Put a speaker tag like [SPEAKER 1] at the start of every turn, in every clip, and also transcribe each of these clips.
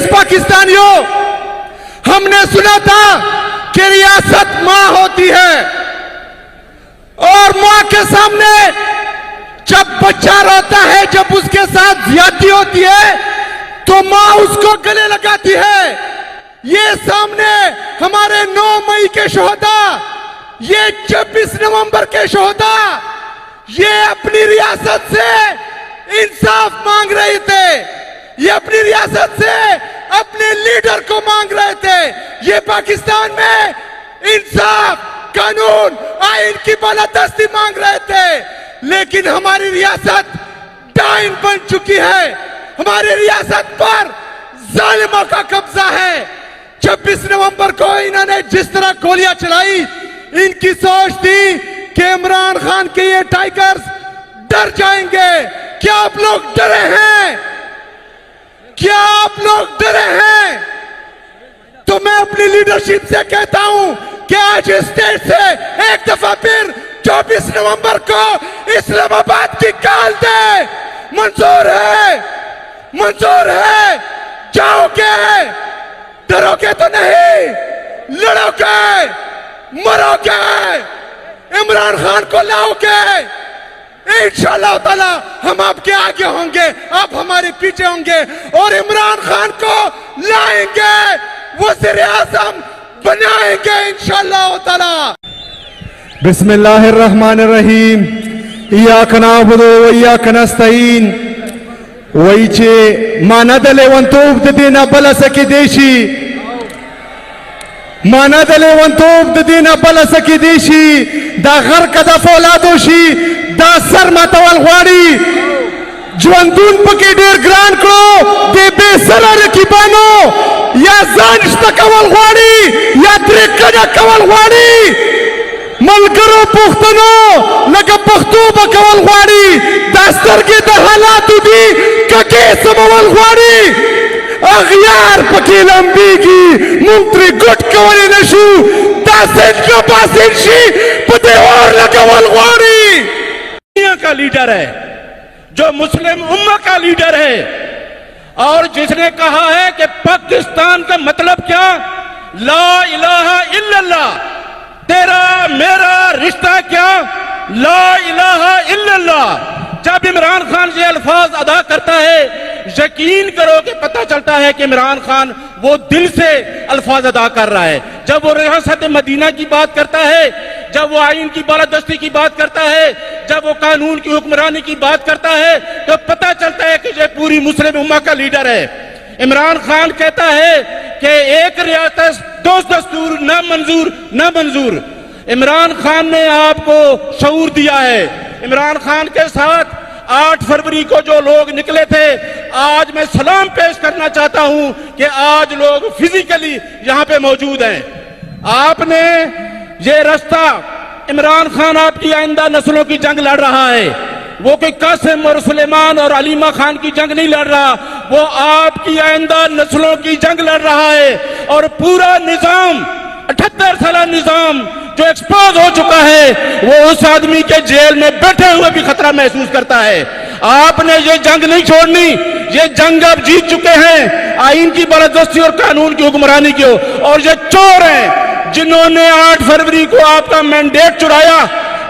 [SPEAKER 1] पाकिस्तानियों, हमने सुना था कि रियासत मां होती है और मां के सामने जब बच्चा रोता है, जब उसके साथ ज्यादती होती है तो मां उसको गले लगाती है। ये सामने हमारे 9 मई के शोहदा, ये 26 नवंबर के शोहदा, ये अपनी रियासत से इंसाफ मांग रहे थे, ये अपनी रियासत से अपने लीडर को मांग रहे थे। ये पाकिस्तान में इंसाफ, कानून, आइन की बालादस्ती मांग रहे थे, लेकिन हमारी रियासत डाइन बन चुकी है। हमारी रियासत पर जालिमों का कब्जा है। 26 नवंबर को इन्होंने जिस तरह गोलियां चलाई, इनकी सोच थी कि इमरान खान के ये टाइगर्स डर जाएंगे। क्या आप लोग डरे हैं? क्या आप लोग डरे हैं? तो मैं अपनी लीडरशिप से कहता हूं कि आज इस स्टेज से एक दफा फिर 24 नवंबर को इस्लामाबाद की कॉल दे। मंजूर है, मंजूर है। जाओगे, डरोगे तो नहीं, लड़ोगे, मरोगे, इमरान खान को लाओगे। इंशाअल्लाह ताला हम आपके आगे होंगे, आप हमारे पीछे होंगे और इमरान खान को लाएंगे, वज़ीर आज़म बनाएंगे इंशाअल्लाह ताला।
[SPEAKER 2] बिस्मिल्लाहिर्रहमानिर्रहीम। इय्याका नअबुदु व इय्याका नस्तईन। वैचे मानदले वंतोब ददीना बलसकी देशी, मानदले वंतोब ददीना बलसकी देशी, दा घर कदा फौलादोशी, दा सर मातवल वाड़ी, ज्वंदून पके डेर ग्रान करो, दे बेसरर रकीबानो, या जानश्ता कवल वाड़ी, या त्रिकना कवल वाड़ी, मलकरो पुख्तनो लगा पख्तू बकवल वाड़ी, दास्तर के दहालात दी कके समवल वाड़ी, अगयार पकी लंबी की मुंत्री गुट कवली नशु, दासेन का बासिंशी पते और लगवल वाड़ी।
[SPEAKER 3] दुनिया का लीडर है, जो मुस्लिम उम्मा का लीडर है, और जिसने कहा है कि पाकिस्तान का मतलब क्या, ला इलाहा इल्लल्लाह, तेरा मेरा रिश्ता क्या, ला इलाहा इल्लल्लाह। जब इमरान खान ये अल्फाज अदा करता है, यकीन करो कि पता चलता है कि इमरान खान वो दिल से अल्फाज अदा कर रहा है। जब वो रियासत मदीना की बात करता है, जब वो आइन की बालादस्ती की बात करता है, जब वो कानून की हुक्मरानी की बात करता है, तो पता चलता है कि ये पूरी मुस्लिम उम्मा का लीडर है। इमरान खान कहता है कि एक रियासत दो दस्तूर, न मंजूर न मंजूर। इमरान खान ने आपको शऊर दिया है। इमरान खान के साथ 8 फरवरी को जो लोग निकले थे, आज मैं सलाम पेश करना चाहता हूं कि आज लोग फिजिकली यहां पे मौजूद हैं। आपने ये रास्ता, इमरान खान आपकी आइंदा नस्लों की जंग लड़ रहा है, वो कोई कासिम और सुलेमान और अलीमा खान की जंग नहीं लड़ रहा, वो आपकी आइंदा नस्लों की जंग लड़ रहा है। और पूरा निजाम, 78 साल निजाम जो एक्सपोज हो चुका है, वो उस आदमी के जेल में बैठे हुए भी खतरा महसूस करता है। आपने ये जंग नहीं छोड़नी, ये जंग आप जीत चुके हैं आइन की बालादस्ती और कानून की हुक्मरानी की। और ये चोर हैं जिन्होंने 8 फरवरी को आपका मैंडेट चुराया।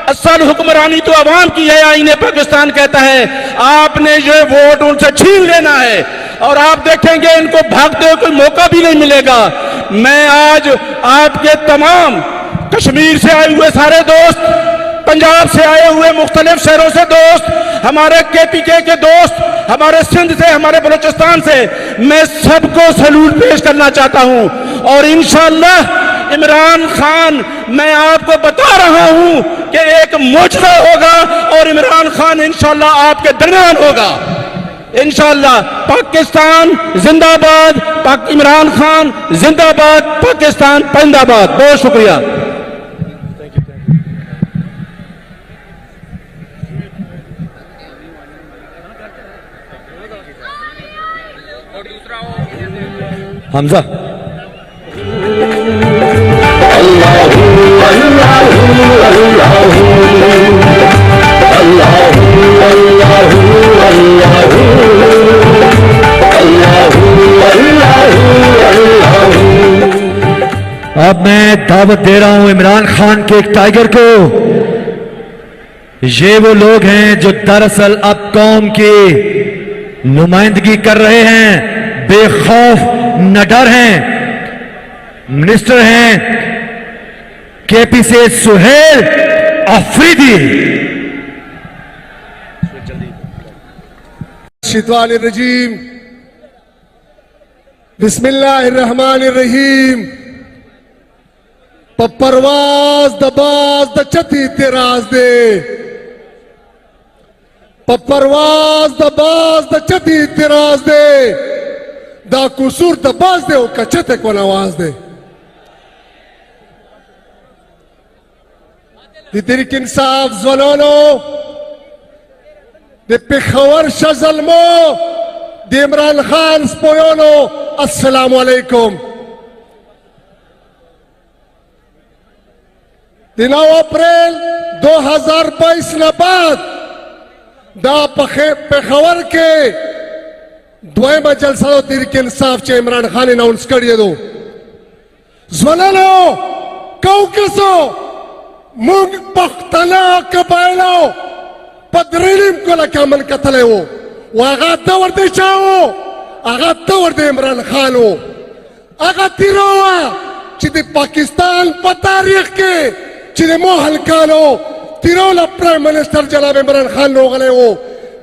[SPEAKER 3] असल हुक्मरानी तो अवाम की है, आईने पाकिस्तान कहता है। आपने ये वोट उनसे छीन लेना है और आप देखेंगे इनको भागते हुए कोई मौका भी नहीं मिलेगा। मैं आज आपके तमाम कश्मीर से आए हुए सारे दोस्त, पंजाब से आए हुए मुख्तलिफ शहरों से दोस्त, हमारे KPK के दोस्त, हमारे सिंध से, हमारे बलूचिस्तान से, मैं सबको सैल्यूट पेश करना चाहता हूं। और इंशाअल्लाह इमरान खान, मैं आपको बता रहा हूं कि एक मुजरा होगा और इमरान खान इंशाअल्लाह आपके दरमियान होगा इंशाअल्लाह। पाकिस्तान जिंदाबाद, इमरान खान जिंदाबाद, पाकिस्तान जिंदाबाद। बहुत शुक्रिया।
[SPEAKER 2] हमजा
[SPEAKER 4] अल्लाहू अल्लाहू अल्लाहू अल्लाहू अल्लाहू अल्लाहू अल्लाहू अल्लाहू
[SPEAKER 2] अब मैं दावत दे रहा हूं इमरान खान के एक टाइगर को। ये वो लोग हैं जो दरअसल अब कौम की नुमाइंदगी कर रहे हैं, बेखौफ निडर हैं। मिनिस्टर हैं केपी से सुहेल अफरीदी।
[SPEAKER 1] रजीम बिस्मिल्लाहिर्रहमानिर्रहीम। परवाज द बाज द चती तिराज दे, परवाज द बाज द चती तिराज दे, दा कुसूर द बाज दे ओ कचते को नवाज दे। तहरीक इंसाफ ज़वानो दे पेशावर शज़लमो दे इमरान खान स्पोयोनो अस्सलामु अलैकुम। 9 अप्रैल 2022 न बाद दा पेशावर के द्वैमा जलसा दो तहरीक इंसाफ चे इमरान खान अनाउंस करिए दो। ज़वानो कौकसो मुंग पख्तना कबायलो पदरिलिम को लका मन कतले वो आगा दवर दे चाओ, आगा दवर दे इमरान खान हो, आगा तिरोवा चिदे पाकिस्तान पतारिख के चिदे मोहल कानो तिरोला प्राइम मिनिस्टर जनाब इमरान खान लोग गले हो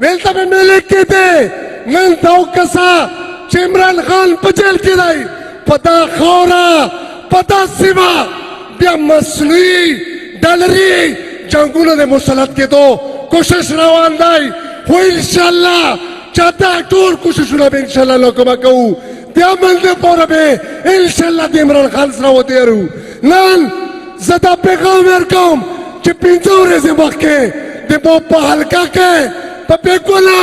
[SPEAKER 1] वेल्ता में मिले के दे नन ताऊ कसा चे इमरान खान पजेल के दाई पता खोरा पता सिवा बिया मसली डलरी जंगुलों ने मुसलत के दो कोशिश रवान दाई हो इंशाल्लाह चाहता टूर कोशिश ना भी इंशाल्लाह लोगों में कहूँ दिया मिलने पर बे इंशाल्लाह दी इमरान खान सरा होते हैं रू नन ज़्यादा पैगाम मेरकम चिपिंजोरे से मक्के दे वो पहल का के पपे कोला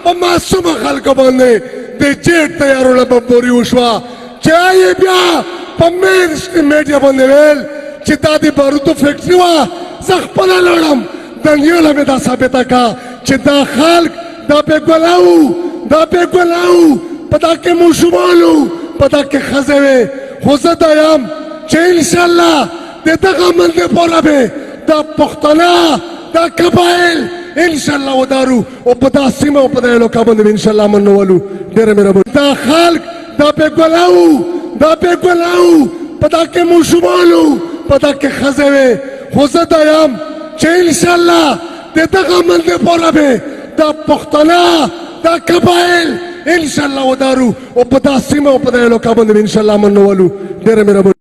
[SPEAKER 1] पमासुम खाल को बंदे दे जेट तैयारों ला बंबोरी उश्वा चाहे बिया पमेर मीडिया बंदे वेल चितादी बारूद फैक्ट्री वा ज़ख्पना लड़म दनियोला में दा साबिता का चिता खाल दा पे गोलाऊ पता के मुशुमालू पता के खज़ेवे खुज़त आयाम चे इंशाल्लाह देता का मंदे पोला बे दा पुख्तना दा कबाइल इंशाल्लाह वो दारू ओ पता सीमा ओ पता लो का बंदे इंशाल्लाह मन्नो वालू डेरे मेरा दा खाल दा पे गोलाऊ पता के मुशुमालू पता के खज़ेवे खुज़त आयाम चे इंशाल्लाह देता का मंदे पोला बे दा पुख्तना दा कबाइल इंशाल्लाह वो दारू ओ पता सीमा ओ पता लो का बंदे इंशाल्लाह मन्नो वालू डेरे मेरा